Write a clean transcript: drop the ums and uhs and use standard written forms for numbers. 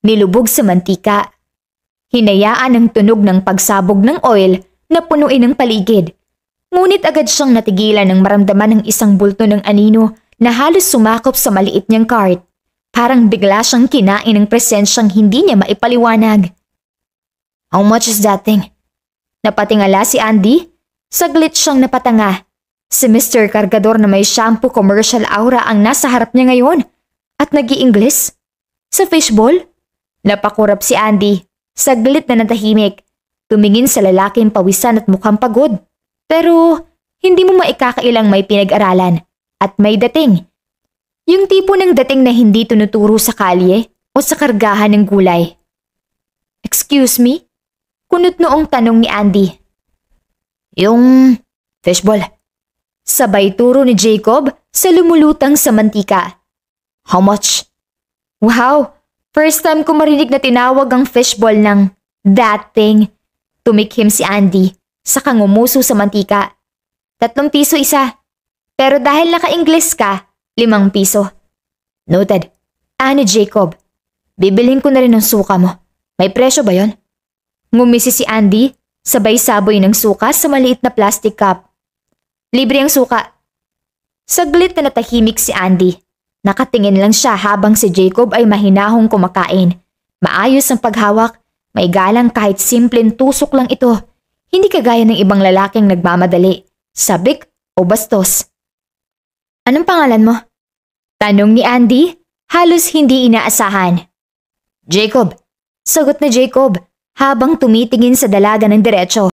nilubog sa mantika. Hinayaan ang tunog ng pagsabog ng oil na punuin ang paligid. Ngunit agad siyang natigilan nang maramdaman ng isang bulto ng anino na halos sumakop sa maliit niyang cart. Parang bigla siyang kinain ng presensyang hindi niya maipaliwanag. "How much is that thing?" Napatingala si Andy. Saglit siyang napatanga. Si Mr. Cargador na may shampoo commercial aura ang nasa harap niya ngayon. At nag-i-Ingles? Sa fishbowl? Napakurap si Andy. Saglit na natahimik. Tumingin sa lalaking pawisan at mukhang pagod. Pero hindi mo maikakailang may pinag-aralan. At may dating. Yung tipo ng dating na hindi tunuturo sa kalye o sa kargahan ng gulay. "Excuse me?" Kunot noong tanong ni Andy. "Yung fishball." Sabay turo ni Jacob sa lumulutang sa mantika. "How much?" Wow! First time ko marinig na tinawag ang fishball ng that thing. Tumikhim si Andy, saka ngumuso sa mantika. 3 piso isa. Pero dahil naka-Ingles ka, 5 piso. "Noted." Ani Jacob. "Bibilhin ko na rin ng suka mo. May presyo ba yon?" Ngumisi si Andy, sabay saboy ng suka sa maliit na plastic cup. "Libre ang suka." Saglit na natahimik si Andy. Nakatingin lang siya habang si Jacob ay mahinahong kumakain. Maayos ang paghawak, may galang kahit simpleng tusok lang ito. Hindi kagaya ng ibang lalaking nagmamadali, sabik o bastos. "Anong pangalan mo?" Tanong ni Andy, halos hindi inaasahan. "Jacob." Sagot na Jacob habang tumitingin sa dalaga ng diretso.